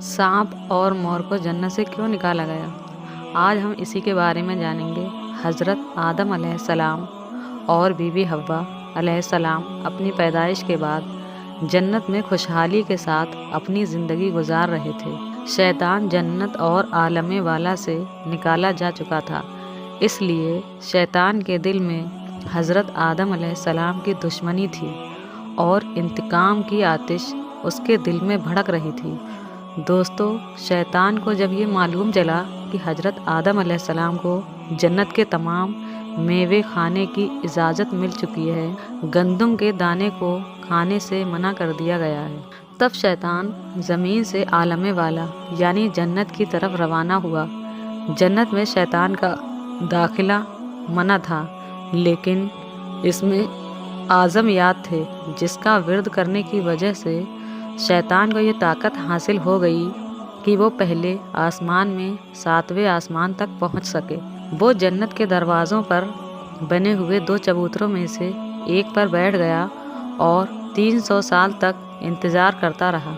सांप और मोर को जन्नत से क्यों निकाला गया? आज हम इसी के बारे में जानेंगे। हज़रत आदम अलैहिस्सलाम और बीवी हव्वा अलैहिस्सलाम अपनी पैदाइश के बाद जन्नत में खुशहाली के साथ अपनी ज़िंदगी गुजार रहे थे। शैतान जन्नत और आलम वाला से निकाला जा चुका था, इसलिए शैतान के दिल में हज़रत आदम अलैहिस्सलाम की दुश्मनी थी और इंतकाम की आतिश उसके दिल में भड़क रही थी। दोस्तों, शैतान को जब ये मालूम चला कि हज़रत आदम अलैहिस्सलाम को जन्नत के तमाम मेवे खाने की इजाज़त मिल चुकी है, गंदम के दाने को खाने से मना कर दिया गया है, तब शैतान ज़मीन से आलम वाला यानी जन्नत की तरफ रवाना हुआ। जन्नत में शैतान का दाखिला मना था, लेकिन इसमें आज़म याद थे, जिसका विर्द करने की वजह से शैतान को ये ताकत हासिल हो गई कि वो पहले आसमान में 7वें आसमान तक पहुंच सके। वो जन्नत के दरवाज़ों पर बने हुए 2 चबूतरों में से एक पर बैठ गया और 300 साल तक इंतज़ार करता रहा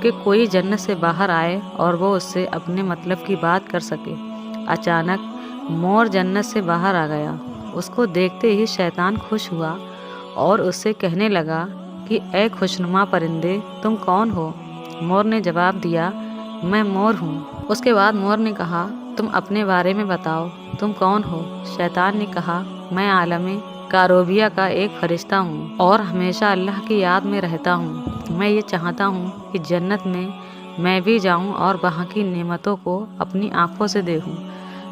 कि कोई जन्नत से बाहर आए और वो उससे अपने मतलब की बात कर सके। अचानक मोर जन्नत से बाहर आ गया। उसको देखते ही शैतान खुश हुआ और उससे कहने लगा कि ए खुशनुमा परिंदे, तुम कौन हो? मोर ने जवाब दिया, मैं मोर हूँ। उसके बाद मोर ने कहा, तुम अपने बारे में बताओ, तुम कौन हो? शैतान ने कहा, मैं आलमे कारोबिया का एक फरिश्ता हूँ और हमेशा अल्लाह की याद में रहता हूँ। मैं ये चाहता हूँ कि जन्नत में मैं भी जाऊँ और वहाँ की नेमतों को अपनी आँखों से देखूँ।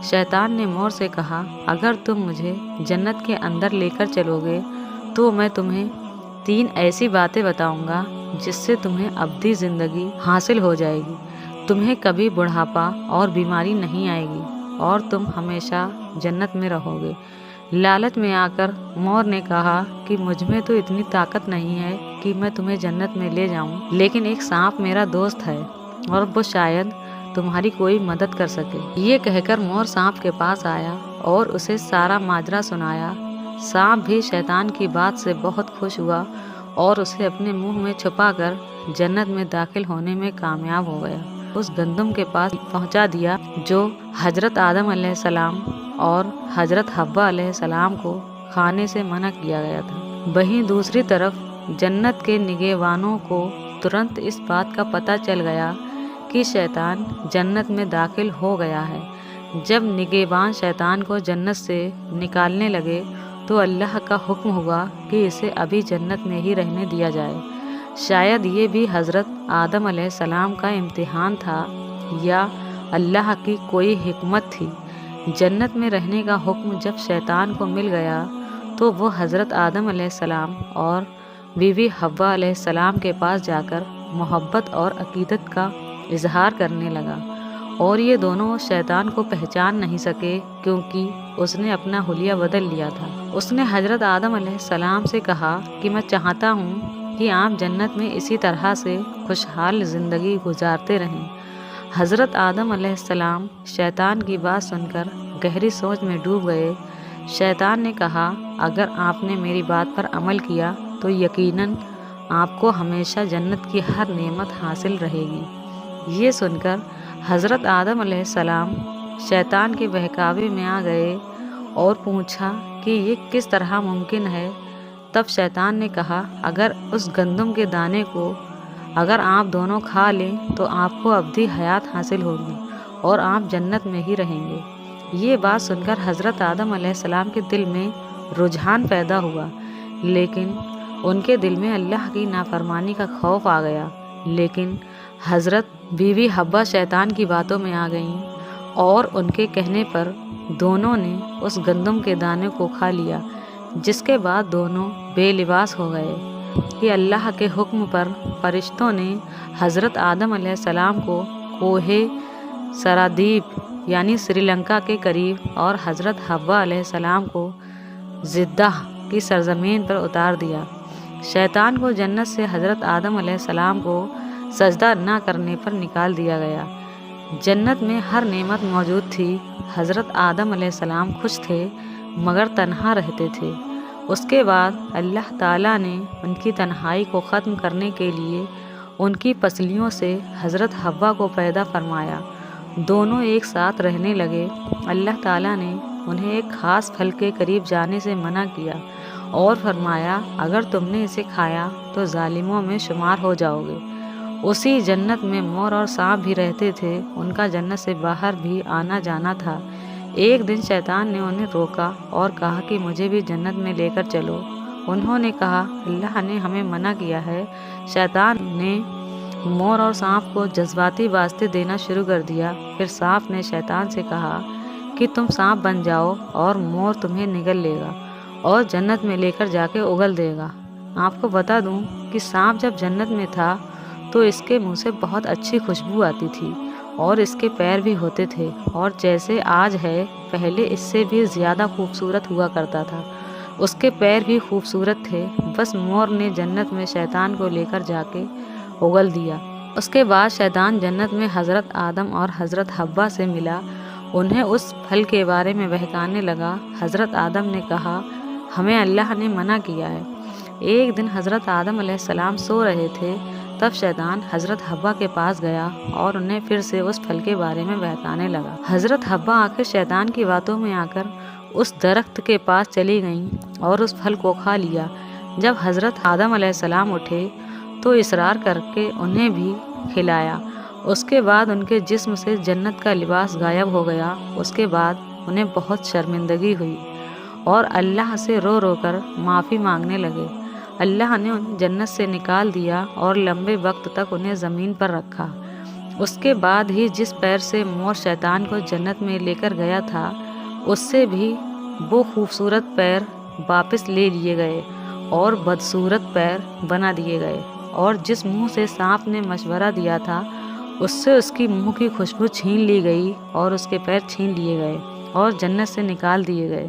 शैतान ने मोर से कहा, अगर तुम मुझे जन्नत के अंदर लेकर चलोगे तो मैं तुम्हें 3 ऐसी बातें बताऊंगा जिससे तुम्हें अब्दी ज़िंदगी हासिल हो जाएगी। तुम्हें कभी बुढ़ापा और बीमारी नहीं आएगी और तुम हमेशा जन्नत में रहोगे। लालच में आकर मोर ने कहा कि मुझ में तो इतनी ताकत नहीं है कि मैं तुम्हें जन्नत में ले जाऊं, लेकिन एक सांप मेरा दोस्त है और वो शायद तुम्हारी कोई मदद कर सके। ये कहकर मोर सांप के पास आया और उसे सारा माजरा सुनाया। सांप भी शैतान की बात से बहुत खुश हुआ और उसे अपने मुंह में छुपाकर जन्नत में दाखिल होने में कामयाब हो गया। उस गंदम के पास पहुंचा दिया जो हज़रत आदम अलैहिस्सलाम और हज़रत हव्वा अलैहिस्सलाम को खाने से मना किया गया था। वहीं दूसरी तरफ जन्नत के निगहबानों को तुरंत इस बात का पता चल गया कि शैतान जन्नत में दाखिल हो गया है। जब निगहबान शैतान को जन्नत से निकालने लगे तो अल्लाह का हुक्म हुआ कि इसे अभी जन्नत में ही रहने दिया जाए। शायद ये भी हज़रत आदम अलैहिस्सलाम का इम्तिहान था या अल्लाह की कोई हिकमत थी। जन्नत में रहने का हुक्म जब शैतान को मिल गया तो वो हज़रत आदम अलैहिस्सलाम और बीवी हव्वा अलैहिस्सलाम के पास जाकर मोहब्बत और अकीदत का इजहार करने लगा और ये दोनों शैतान को पहचान नहीं सके क्योंकि उसने अपना हुलिया बदल लिया था। उसने हज़रत आदम अलैहिस्सलाम से कहा कि मैं चाहता हूँ कि आप जन्नत में इसी तरह से खुशहाल ज़िंदगी गुजारते रहें। हज़रत आदम अलैहिस्सलाम शैतान की बात सुनकर गहरी सोच में डूब गए। शैतान ने कहा, अगर आपने मेरी बात पर अमल किया तो यकीनन आपको हमेशा जन्नत की हर नेमत हासिल रहेगी। ये सुनकर हज़रत आदम अलैहिस्सलाम शैतान के बहकावे में आ गए और पूछा कि ये किस तरह मुमकिन है। तब शैतान ने कहा, अगर उस गंदम के दाने को अगर आप दोनों खा लें तो आपको अब्दी हयात हासिल होगी और आप जन्नत में ही रहेंगे। ये बात सुनकर हज़रत आदम अलैहिस्सलाम के दिल में रुझान पैदा हुआ, लेकिन उनके दिल में अल्लाह की नाफरमानी का खौफ आ गया। लेकिन हज़रत बीवी हव्वा शैतान की बातों में आ गईं और उनके कहने पर दोनों ने उस गंदम के दाने को खा लिया, जिसके बाद दोनों बेलिबास हो गए कि अल्लाह के हुक्म पर फरिश्तों ने हज़रत आदम अलैहिस्सलाम को कोहे सरादीप यानी श्रीलंका के करीब और हज़रत हव्वा अलैहिस्सलाम को जिद्दाह की सरजमीन पर उतार दिया। शैतान को जन्नत से हज़रत आदम अलैहिस्सलाम को सजदा न करने पर निकाल दिया गया। जन्नत में हर नेमत मौजूद थी। हज़रत आदम अलैहिस्सलाम खुश थे मगर तन्हा रहते थे। उसके बाद अल्लाह ताला ने उनकी तन्हाई को ख़त्म करने के लिए ان کی پسلیوں سے حضرت حوا کو پیدا فرمایا۔ دونوں ایک ساتھ رہنے لگے۔ اللہ تعالیٰ نے انہیں ایک خاص پھل کے قریب جانے سے منع کیا اور فرمایا اگر تم نے اسے کھایا تو ظالموں میں شمار ہو جاؤ گے۔ اسی جنت میں مور اور سانپ بھی رہتے تھے، ان کا جنت سے باہر بھی آنا جانا تھا۔ ایک دن شیطان نے انہیں روکا اور کہا کہ مجھے بھی جنت میں لے کر چلو۔ انہوں نے کہا اللہ نے ہمیں منع کیا ہے۔ شیطان نے مور اور سانپ کو جذباتی واسطے دینا شروع کر دیا۔ پھر سانپ نے شیطان سے کہا کہ تم سانپ بن جاؤ اور مور تمہیں نگل لے گا اور جنت میں لے کر جا کے اگل دے گا۔ آپ کو بتا دوں کہ سانپ جب جنت میں تھا تو اس کے منہ سے بہت اچھی خوشبو آتی تھی اور اس کے پیر بھی ہوتے تھے اور جیسے آج ہے پہلے اس سے بھی زیادہ خوبصورت ہوا کرتا تھا۔ اس کے پیر بھی خوبصورت تھے۔ بس مور نے جنت میں شیطان کو لے کر جا کے اگل دیا۔ اس کے بعد شیطان جنت میں حضرت آدم اور حضرت حوا سے ملا، انہیں اس پھل کے بارے میں بہکانے لگا۔ حضرت آدم نے کہا ہمیں اللہ نے منع کیا ہے۔ ایک دن حضرت آدم علیہ السلام سو رہے تھے، تب شیطان حضرت حوا کے پاس گیا اور انہیں پھر سے اس پھل کے بارے میں بہکانے لگا۔ حضرت حوا آخر شیطان کی باتوں میں آ کر اس درخت کے پاس چلی گئیں اور اس پھل کو کھا لیا۔ جب حضرت آدم علیہ السلام اٹھے تو اصرار کر کے انہیں بھی کھلایا۔ اس کے بعد ان کے جسم سے جنت کا لباس غائب ہو گیا۔ اس کے بعد انہیں بہت شرمندگی ہوئی اور اللہ سے رو رو کر معافی مانگنے لگے۔ اللہ نے انہیں جنت سے نکال دیا اور لمبے وقت تک انہیں زمین پر رکھا۔ اس کے بعد ہی جس پیر سے مور شیطان کو جنت میں لے کر گیا تھا اس سے بھی وہ خوبصورت پیر واپس لے لیے گئے اور بدصورت پیر بنا دیے گئے، اور جس منہ سے سانپ نے مشورہ دیا تھا اس سے اس کی منہ کی خوشبو چھین لی گئی اور اس کے پیر چھین لیے گئے اور جنت سے نکال دیے گئے۔